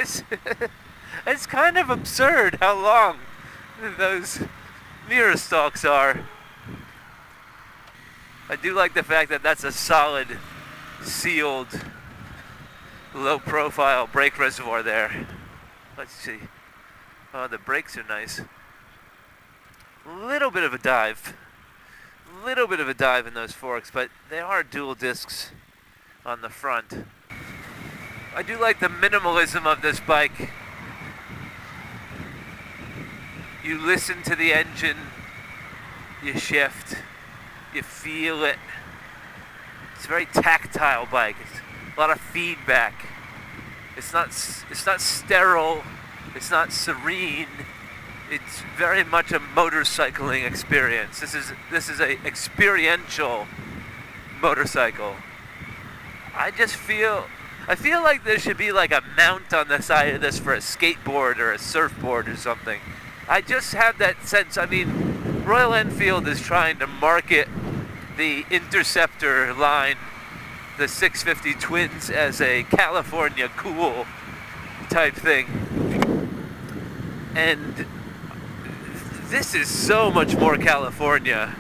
It's, it's kind of absurd how long those mirror stalks are. I do like the fact that that's a solid, sealed, low-profile brake reservoir there. Let's see. Oh, the brakes are nice. Little bit of a dive. Little bit of a dive in those forks, but they are dual discs on the front. I do like the minimalism of this bike. You listen to the engine, you shift, you feel it. It's a very tactile bike. It's a lot of feedback. It's not sterile. It's not serene. It's very much a motorcycling experience. This is a experiential motorcycle. I feel like there should be like a mount on the side of this for a skateboard or a surfboard or something. I just have that sense. I mean, Royal Enfield is trying to market the Interceptor line, the 650 Twins, as a California cool type thing. And this is so much more California.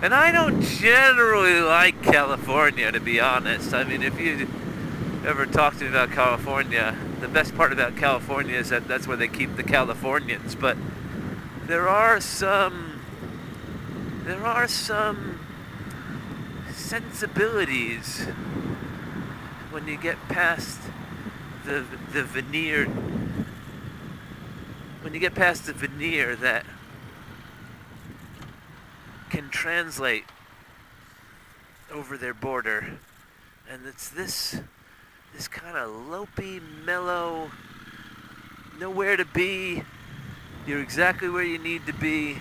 And I don't generally like California, to be honest. I mean, if you ever talk to me about California, the best part about California is that that's where they keep the Californians. But there are some sensibilities when you get past the veneer. When you get past the veneer that can translate over their border, and it's this kind of lopey, mellow, nowhere to be. You're exactly where you need to be.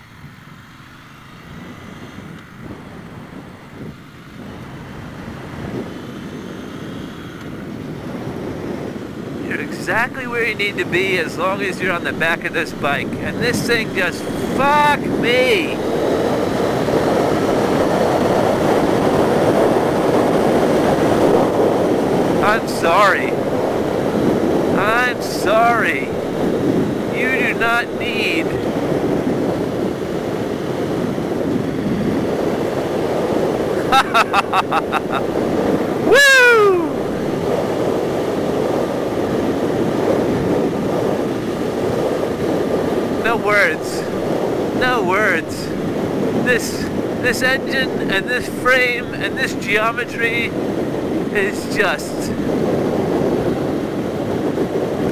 You're exactly where you need to be as long as you're on the back of this bike. And this thing just, fuck me! I'm sorry. I'm sorry. You do not need woo! No words. No words. This engine and this frame and this geometry is just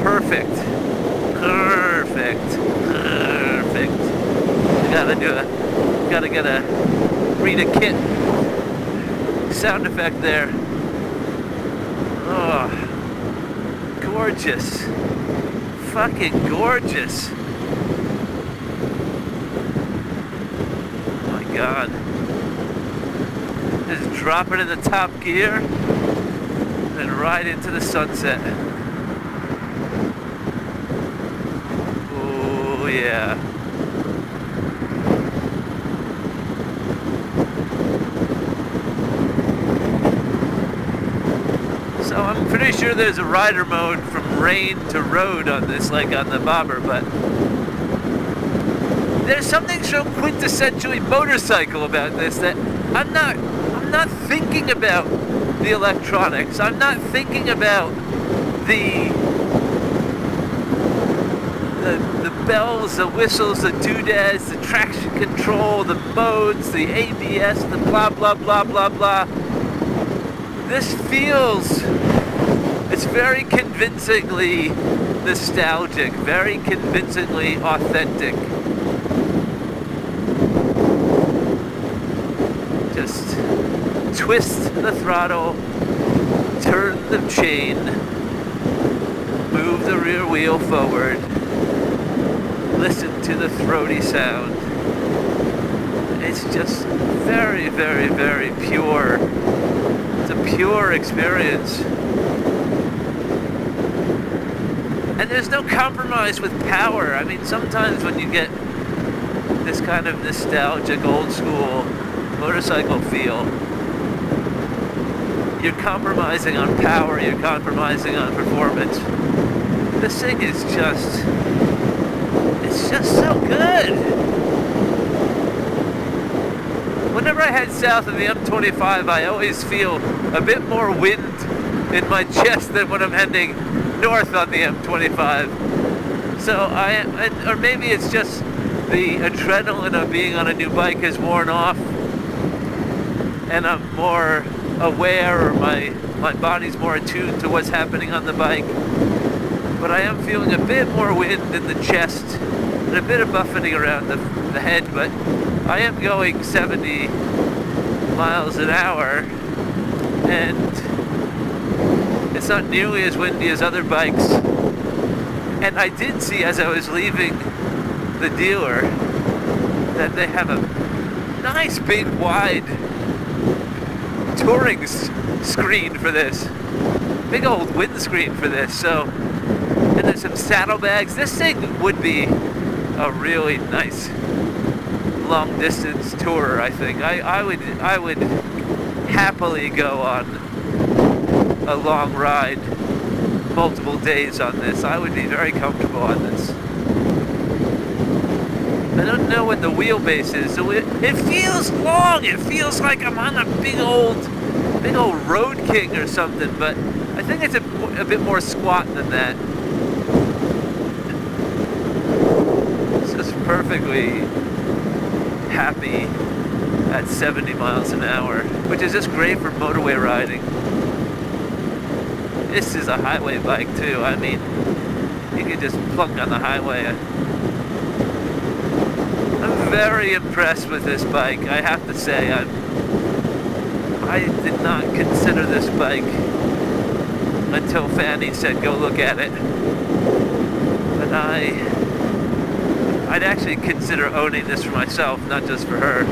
perfect. Perfect. Perfect. Gotta get a Rita Kit sound effect there. Oh, gorgeous. Fucking gorgeous. Oh my God. Just drop it in the top gear and ride into the sunset. Oh yeah. So I'm pretty sure there's a rider mode from rain to road on this, like on the bobber, but there's something so quintessentially motorcycle about this that I'm not thinking about the electronics. I'm not thinking about the bells, the whistles, the doodads, the traction control, the modes, the ABS, the blah blah blah blah blah. This feels, it's very convincingly nostalgic, very convincingly authentic. Just twist the throttle, turn the chain, move the rear wheel forward, listen to the throaty sound. It's just very, very, very pure. It's a pure experience. And there's no compromise with power. I mean, sometimes when you get this kind of nostalgic, old school motorcycle feel, you're compromising on power, you're compromising on performance. This thing is just, it's just so good. Whenever I head south of the M25, I always feel a bit more wind in my chest than when I'm heading north on the M25. So or maybe it's just the adrenaline of being on a new bike has worn off, and I'm more aware, or my body's more attuned to what's happening on the bike. But I am feeling a bit more wind in the chest and a bit of buffeting around the head, but I am going 70 miles an hour, and it's not nearly as windy as other bikes. And I did see, as I was leaving the dealer, that they have a nice big wide touring screen for this. Big old windscreen for this. So, and there's some saddlebags. This thing would be a really nice long distance tour, I think. I would happily go on a long ride, multiple days on this. I would be very comfortable on this. I don't know what the wheelbase is, so it feels long. It feels like I'm on a big old Road King or something, but I think it's a bit more squat than that. It's just perfectly happy at 70 miles an hour, which is just great for motorway riding. This is a highway bike too. I mean, you can just plunk on the highway. I'm very impressed with this bike. I have to say, I did not consider this bike until Fanny said go look at it. But I'd actually consider owning this for myself, not just for her.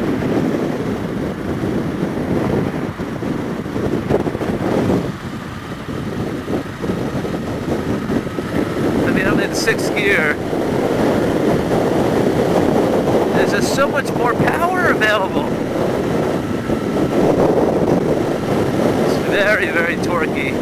I mean, I'm in 6th gear. There's just so much more power available. It's very, very torquey.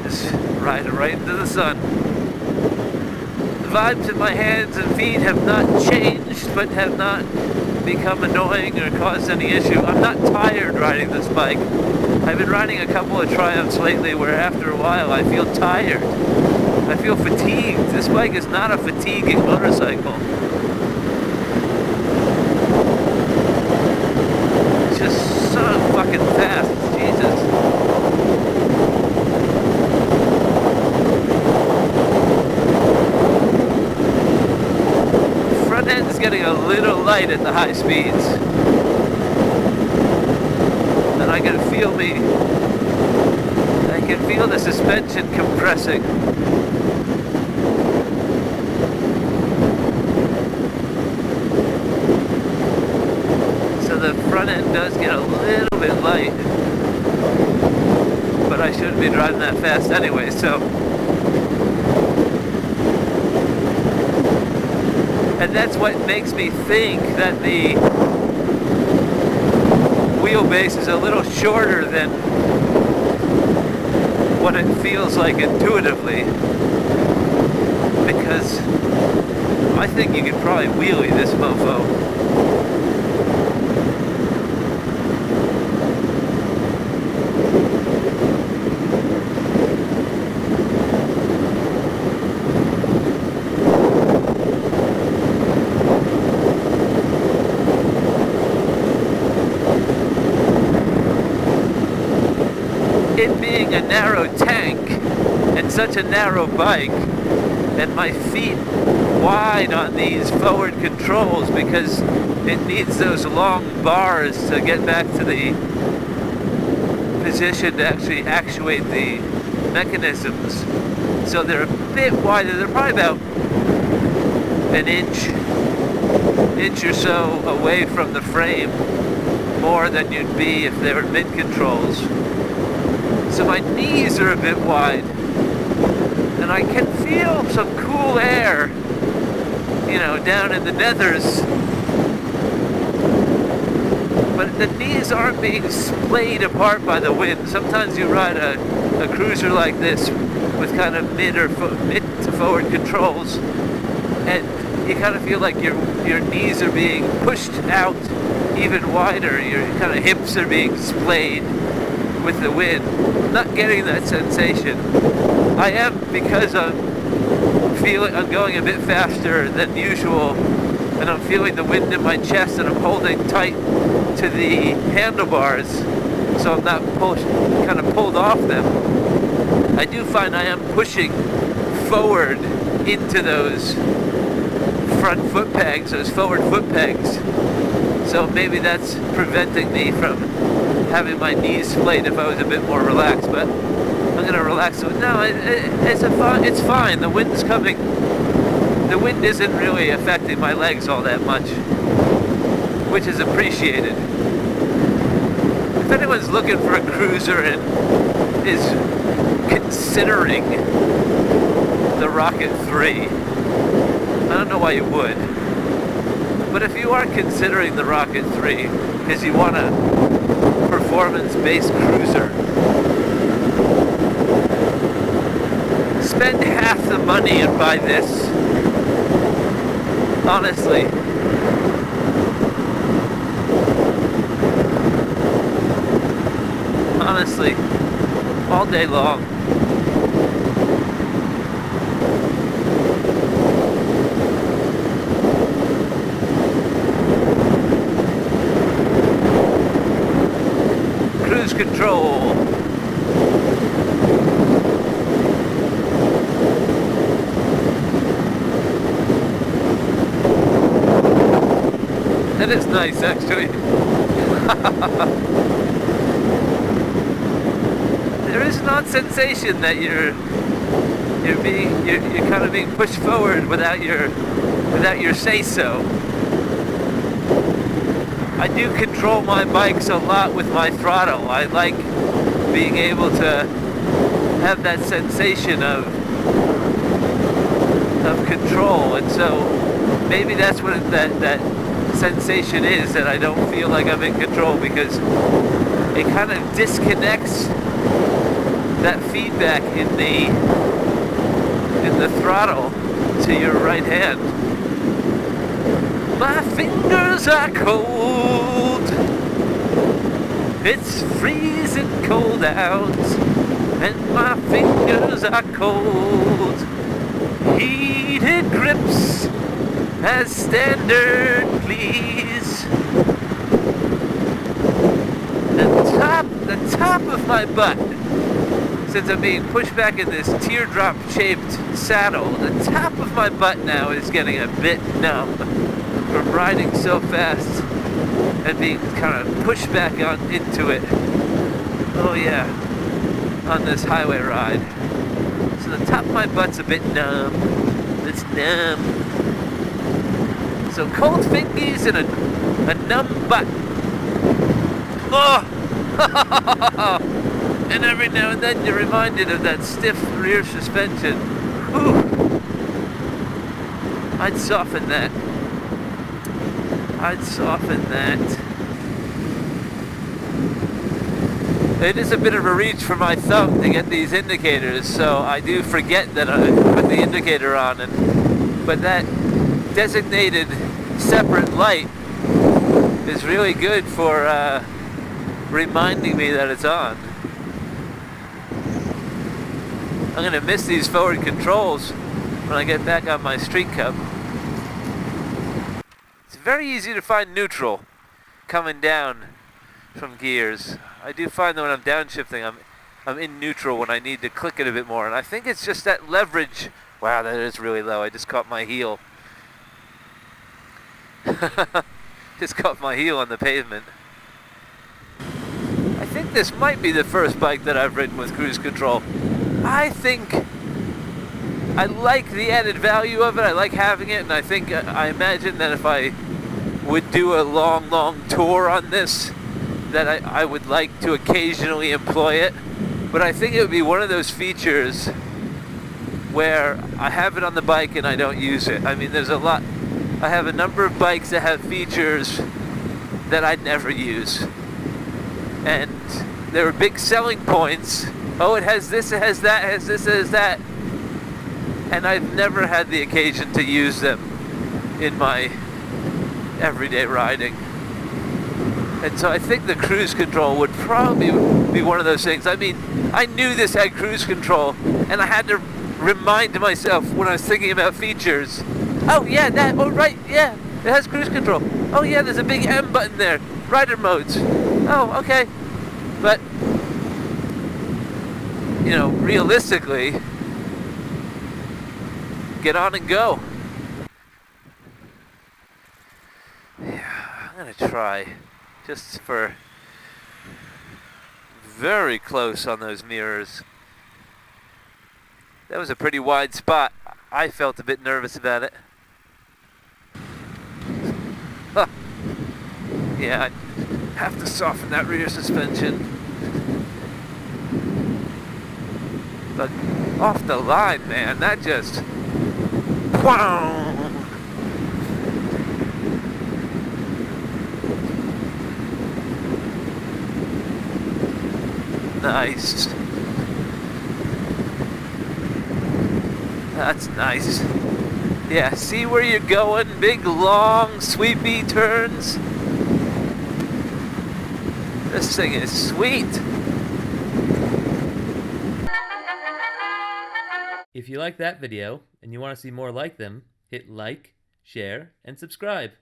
Just ride it right into the sun. The vibes in my hands and feet have not changed, but have not become annoying or caused any issue. I'm not tired riding this bike. I've been riding a couple of Triumphs lately where after a while I feel tired. I feel fatigued. This bike is not a fatiguing motorcycle. It's just so fucking fast. Jesus. Front end's getting a little light at the high speeds. And I can feel the suspension compressing. So the front end does get a little bit light, but I shouldn't be driving that fast anyway, so. And that's what makes me think that the wheelbase is a little shorter than what it feels like intuitively, because I think you could probably wheelie this mofo. It being a narrow tank and such a narrow bike, and my feet wide on these forward controls because it needs those long bars to get back to the position to actually actuate the mechanisms. So they're a bit wider. They're probably about an inch or so away from the frame, more than you'd be if they were mid-controls. So my knees are a bit wide, and I can feel some cool air down in the nethers, but the knees aren't being splayed apart by the wind. Sometimes you ride a cruiser like this with kind of mid to forward controls, and you kind of feel like your knees are being pushed out even wider. Your kind of hips are being splayed with the wind. Not getting that sensation. I am, because I'm going a bit faster than usual, and I'm feeling the wind in my chest, and I'm holding tight to the handlebars so I'm not kind of pulled off them. I do find I am pushing forward into those front foot pegs, those forward foot pegs. So maybe that's preventing me from having my knees splayed if I was a bit more relaxed, but I'm going to relax. No, it's fine. The wind's coming. The wind isn't really affecting my legs all that much, which is appreciated. If anyone's looking for a cruiser and is considering the Rocket 3, I don't know why you would, but if you are considering the Rocket 3 because you want a performance-based cruiser, spend half the money and buy this. Honestly. Honestly. All day long. Cruise control. That is nice, actually. There is an odd sensation that you're kind of being pushed forward without your say so. I do control my bikes a lot with my throttle. I like being able to have that sensation of control, and so maybe that's what that sensation is, that I don't feel like I'm in control, because it kind of disconnects that feedback in the throttle to your right hand. My fingers are cold. It's freezing cold out, and my fingers are cold. Heated grips as standard, please. The top of my butt, since I'm being pushed back in this teardrop-shaped saddle, the top of my butt now is getting a bit numb from riding so fast and being kind of pushed back into it. Oh yeah, on this highway ride. So the top of my butt's a bit numb. It's numb. So cold fingies and a numb butt. Oh! And every now and then you're reminded of that stiff rear suspension. Whew. I'd soften that. It is a bit of a reach for my thumb to get these indicators, so I do forget that I put the indicator on, but that designated separate light is really good for reminding me that it's on. I'm going to miss these forward controls when I get back on my Street Cup. It's very easy to find neutral coming down from gears. I do find that when I'm downshifting, I'm in neutral when I need to click it a bit more, and I think it's just that leverage. Wow, that is really low. I just caught my heel. Just caught my heel on the pavement. I think this might be the first bike that I've ridden with cruise control. I think I like the added value of it. I like having it, and I imagine that if I would do a long tour on this, that I would like to occasionally employ it. But I think it would be one of those features where I have it on the bike and I don't use it. I mean, there's a lot I have a number of bikes that have features that I'd never use. And there were big selling points. Oh, it has this, it has that, it has this, it has that. And I've never had the occasion to use them in my everyday riding. And so I think the cruise control would probably be one of those things. I mean, I knew this had cruise control, and I had to remind myself when I was thinking about features. Oh yeah, that, oh right, yeah, it has cruise control. Oh yeah, there's a big M button there, rider modes. Oh, okay. But, you know, realistically, get on and go. Yeah, I'm gonna try, just for very close on those mirrors. That was a pretty wide spot. I felt a bit nervous about it. Huh. Yeah, I have to soften that rear suspension. But off the line, man, that just... Wow! Nice. That's nice. Yeah, see where you're going? Big, long, sweepy turns. This thing is sweet. If you like that video and you want to see more like them, hit like, share, and subscribe.